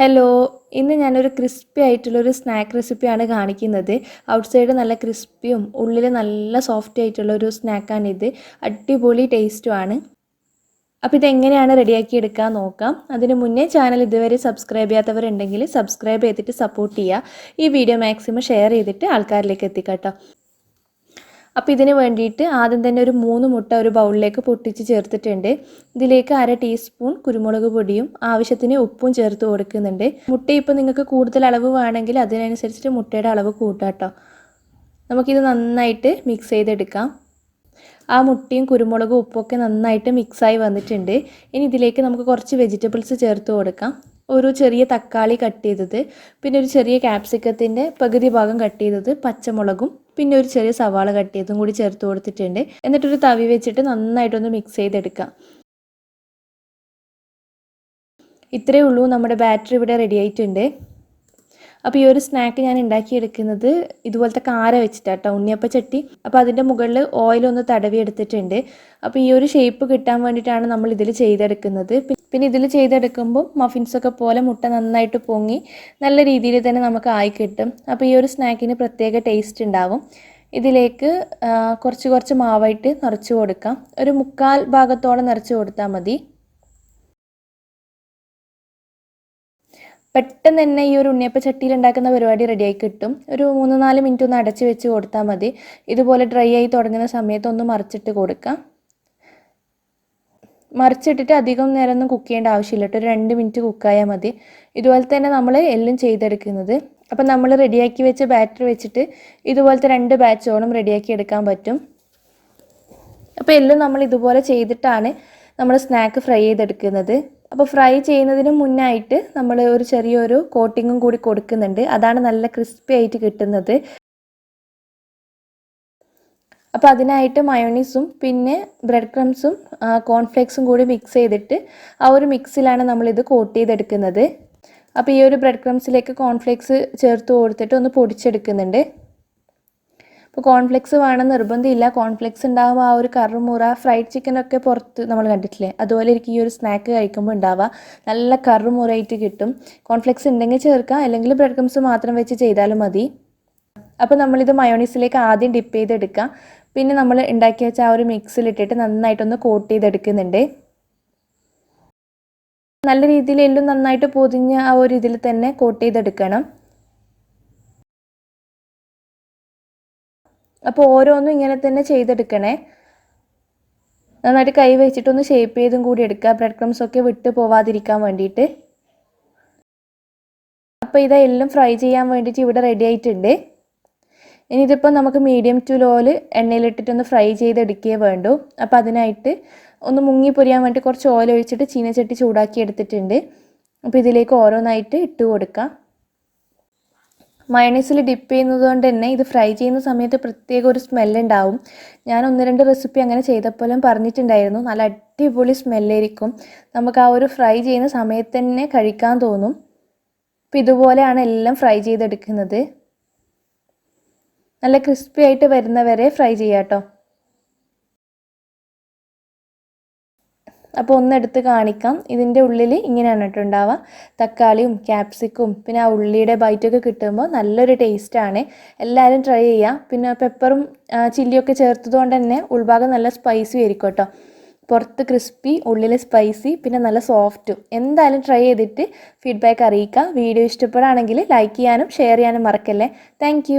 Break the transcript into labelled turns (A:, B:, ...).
A: Hello, ഇന്ന് ഞാനൊരു crispy ആയിട്ടുള്ളൊരു സ്നാക്ക് റെസിപ്പിയാണ് കാണിക്കുന്നത്. ഔട്ട്സൈഡ് നല്ല ക്രിസ്പിയും ഉള്ളിൽ നല്ല സോഫ്റ്റ് ആയിട്ടുള്ളൊരു സ്നാക്കാണിത്. അടിപൊളി ടേസ്റ്റുമാണ്. അപ്പോൾ ഇതെങ്ങനെയാണ് റെഡിയാക്കി എടുക്കാൻ നോക്കാം. അതിന് മുന്നേ ചാനൽ ഇതുവരെ സബ്സ്ക്രൈബ് ചെയ്യാത്തവരുണ്ടെങ്കിൽ സബ്സ്ക്രൈബ് ചെയ്തിട്ട് സപ്പോർട്ട് ചെയ്യുക. ഈ വീഡിയോ മാക്സിമം ഷെയർ ചെയ്തിട്ട് ആൾക്കാരിലേക്ക് എത്തിക്കട്ടോ. അപ്പോൾ ഇതിന് വേണ്ടിയിട്ട് ആദ്യം തന്നെ ഒരു 3 മുട്ട ഒരു ബൗളിലേക്ക് പൊട്ടിച്ച് ചേർത്തിട്ടുണ്ട്. ഇതിലേക്ക് 1/2 ടീസ്പൂൺ കുരുമുളക് പൊടിയും ആവശ്യത്തിന് ഉപ്പും ചേർത്ത് കൊടുക്കുന്നുണ്ട്. മുട്ട ഇപ്പോൾ നിങ്ങൾക്ക് കൂടുതൽ അളവ് വേണമെങ്കിൽ അതിനനുസരിച്ചിട്ട് മുട്ടയുടെ അളവ് കൂട്ടാം കേട്ടോ. നമുക്കിത് നന്നായിട്ട് മിക്സ് ചെയ്തെടുക്കാം. ആ മുട്ടയും കുരുമുളകും ഉപ്പൊക്കെ നന്നായിട്ട് മിക്സായി വന്നിട്ടുണ്ട്. ഇനി ഇതിലേക്ക് നമുക്ക് കുറച്ച് വെജിറ്റബിൾസ് ചേർത്ത് കൊടുക്കാം. ഒരു ചെറിയ തക്കാളി കട്ട് ചെയ്തത്, പിന്നെ ഒരു ചെറിയ ക്യാപ്സിക്കത്തിൻ്റെ പകുതി ഭാഗം കട്ട് ചെയ്തത്, പച്ചമുളകും പിന്നെ ഒരു ചെറിയ സവാള കട്ട് ചെയ്തതും കൂടി ചേർത്ത് കൊടുത്തിട്ടുണ്ട്. എന്നിട്ടൊരു തവി വെച്ചിട്ട് നന്നായിട്ടൊന്ന് മിക്സ് ചെയ്തെടുക്കാം. ഇത്രയേ ഉള്ളൂ, നമ്മുടെ ബാറ്റർ ഇവിടെ റെഡി ആയിട്ടുണ്ട്. അപ്പോൾ ഈ ഒരു സ്നാക്ക് ഞാൻ ഉണ്ടാക്കിയെടുക്കുന്നത് ഇതുപോലത്തെ കാര വെച്ചിട്ടാണ് കേട്ടോ, ഉണ്ണിയപ്പ ചട്ടി. അപ്പോൾ അതിൻ്റെ മുകളിൽ ഓയിലൊന്ന് തടവി എടുത്തിട്ടുണ്ട്. അപ്പോൾ ഈ ഒരു ഷേപ്പ് കിട്ടാൻ വേണ്ടിയിട്ടാണ് നമ്മൾ ഇതിൽ ചെയ്തെടുക്കുന്നത്. പിന്നെ ഇതിൽ ചെയ്തെടുക്കുമ്പോൾ മഫിൻസൊക്കെ പോലെ മുട്ട നന്നായിട്ട് പൊങ്ങി നല്ല രീതിയിൽ തന്നെ നമുക്ക് ആയി കിട്ടും. അപ്പോൾ ഈ ഒരു സ്നാക്കിന് പ്രത്യേക ടേസ്റ്റ് ഉണ്ടാവും. ഇതിലേക്ക് കുറച്ച് മാവായിട്ട് നിറച്ച് കൊടുക്കാം. ഒരു 1/4 ഭാഗത്തോളം നിറച്ച് കൊടുത്താൽ മതി. പെട്ടെന്ന് തന്നെ ഈ ഒരു ഉണ്ണിയപ്പ ചട്ടിയിൽ ഉണ്ടാക്കുന്ന പരിപാടി റെഡിയായി കിട്ടും. ഒരു 3-4 മിനിറ്റ് ഒന്ന് അടച്ച് വെച്ച് കൊടുത്താൽ മതി. ഇതുപോലെ ഡ്രൈ ആയി തുടങ്ങുന്ന സമയത്ത് ഒന്ന് മറിച്ചിട്ട് കൊടുക്കാം. മറിച്ചിട്ടിട്ട് അധികം നേരം ഒന്നും കുക്ക് ചെയ്യേണ്ട ആവശ്യമില്ല കേട്ടോ. ഒരു 2 മിനിറ്റ് കുക്കായാൽ മതി. ഇതുപോലെ തന്നെ നമ്മൾ എല്ലാം ചെയ്തെടുക്കുന്നത്. അപ്പം നമ്മൾ റെഡിയാക്കി വെച്ച ബാറ്റർ വെച്ചിട്ട് ഇതുപോലത്തെ 2 ബാച്ചോളം റെഡിയാക്കി എടുക്കാൻ പറ്റും. അപ്പോൾ എല്ലാം നമ്മൾ ഇതുപോലെ ചെയ്തിട്ടാണ് നമ്മൾ സ്നാക്ക് ഫ്രൈ ചെയ്തെടുക്കുന്നത്. അപ്പോൾ ഫ്രൈ ചെയ്യുന്നതിന് മുന്നായിട്ട് നമ്മൾ ഒരു ചെറിയൊരു കോട്ടിങ്ങും കൂടി കൊടുക്കുന്നുണ്ട്. അതാണ് നല്ല ക്രിസ്പി ആയിട്ട് കിട്ടുന്നത്. അപ്പോൾ അതിനായിട്ട് മയോണീസും പിന്നെ ബ്രെഡ് ക്രംസും കോൺഫ്ലേക്സും കൂടി മിക്സ് ചെയ്തിട്ട് ആ ഒരു മിക്സിലാണ് നമ്മളിത് കോട്ട് ചെയ്തെടുക്കുന്നത്. അപ്പോൾ ഈ ഒരു ബ്രെഡ് ക്രംസിലേക്ക് കോൺഫ്ലേക്സ് ചേർത്ത് കൊടുത്തിട്ട് ഒന്ന് പൊടിച്ചെടുക്കുന്നുണ്ട്. അപ്പോൾ കോൺഫ്ലെക്സ് വേണം നിർബന്ധമില്ല. കോൺഫ്ലെക്സ് ഉണ്ടാകുമ്പോൾ ആ ഒരു കറുമുറ ഫ്രൈഡ് ചിക്കനൊക്കെ പുറത്ത് നമ്മൾ കണ്ടിട്ടില്ലേ, അതുപോലെ എനിക്ക് ഈ ഒരു സ്നാക്ക് കഴിക്കുമ്പോൾ ഉണ്ടാവുക. നല്ല കറുമുറയായിട്ട് കിട്ടും. കോൺഫ്ലെക്സ് ഉണ്ടെങ്കിൽ ചേർക്കാം, അല്ലെങ്കിൽ ബ്രെഡ് ക്രംസ് മാത്രം വെച്ച് ചെയ്താലും മതി. അപ്പോൾ നമ്മളിത് മയോണീസിലേക്ക് ആദ്യം ഡിപ്പ് ചെയ്തെടുക്കാം. പിന്നെ നമ്മൾ ഉണ്ടാക്കി വെച്ച ആ ഒരു മിക്സിലിട്ടിട്ട് നന്നായിട്ടൊന്ന് കോട്ട് ചെയ്തെടുക്കുന്നുണ്ട്. നല്ല രീതിയിൽ എല്ലാം നന്നായിട്ട് പൊതിഞ്ഞ ആ ഒരു ഇതിൽ തന്നെ കോട്ട് ചെയ്തെടുക്കണം. അപ്പോൾ ഓരോന്നും ഇങ്ങനെ തന്നെ ചെയ്തെടുക്കണേ. നന്നായിട്ട് കൈ വെച്ചിട്ടൊന്ന് ഷേപ്പ് ചെയ്തും കൂടി എടുക്കുക, ബ്രെഡ് ക്രംസ് ഒക്കെ വിട്ട് പോവാതിരിക്കാൻ വേണ്ടിയിട്ട്. അപ്പോൾ ഇതെല്ലാം ഫ്രൈ ചെയ്യാൻ വേണ്ടിയിട്ട് ഇവിടെ റെഡി ആയിട്ടുണ്ട്. ഇനി ഇതിപ്പോൾ നമുക്ക് മീഡിയം ടു ലോയിൽ എണ്ണയിലിട്ടിട്ടൊന്ന് ഫ്രൈ ചെയ്തെടുക്കുകയേ വേണ്ടൂ. അപ്പോൾ അതിനായിട്ട് ഒന്ന് മുങ്ങി പൊരിയാൻ വേണ്ടി കുറച്ച് ഓയിൽ ഒഴിച്ചിട്ട് ചീനച്ചട്ടി ചൂടാക്കി എടുത്തിട്ടുണ്ട്. അപ്പോൾ ഇതിലേക്ക് ഓരോന്നായിട്ട് ഇട്ട് കൊടുക്കാം. മയണൈസിൽ ഡിപ്പ് ചെയ്യുന്നത് കൊണ്ട് തന്നെ ഇത് ഫ്രൈ ചെയ്യുന്ന സമയത്ത് പ്രത്യേക ഒരു സ്മെല്ലുണ്ടാവും. ഞാൻ 1-2 റെസിപ്പി അങ്ങനെ ചെയ്തപ്പോഴും പറഞ്ഞിട്ടുണ്ടായിരുന്നു. നല്ല അടിപൊളി സ്മെല്ലായിരിക്കും. നമുക്ക് ആ ഒരു ഫ്രൈ ചെയ്യുന്ന സമയത്ത് തന്നെ കഴിക്കാൻ തോന്നും. അപ്പോൾ ഇതുപോലെയാണ് എല്ലാം ഫ്രൈ ചെയ്തെടുക്കുന്നത്. നല്ല ക്രിസ്പി ആയിട്ട് വരുന്നവരെ ഫ്രൈ ചെയ്യാം കേട്ടോ. അപ്പോൾ ഒന്നെടുത്ത് കാണിക്കാം. ഇതിൻ്റെ ഉള്ളിൽ ഇങ്ങനെയാണ് കേട്ടോ ഉണ്ടാവുക. തക്കാളിയും ക്യാപ്സിക്കും പിന്നെ ആ ഉള്ളിയുടെ ബൈറ്റൊക്കെ കിട്ടുമ്പോൾ നല്ലൊരു ടേസ്റ്റാണ്. എല്ലാവരും ട്രൈ ചെയ്യുക. പിന്നെ പെപ്പറും ചില്ലിയൊക്കെ ചേർത്തതുകൊണ്ട് തന്നെ ഉൾഭാഗം നല്ല സ്പൈസി ആയിരിക്കും കേട്ടോ. പുറത്ത് ക്രിസ്പി, ഉള്ളിൽ സ്പൈസി, പിന്നെ നല്ല സോഫ്റ്റും. എന്തായാലും ട്രൈ ചെയ്തിട്ട് ഫീഡ്ബാക്ക് അറിയിക്കുക. വീഡിയോ ഇഷ്ടപ്പെടുകയാണെങ്കിൽ ലൈക്ക് ചെയ്യാനും ഷെയർ ചെയ്യാനും മറക്കല്ലേ. താങ്ക്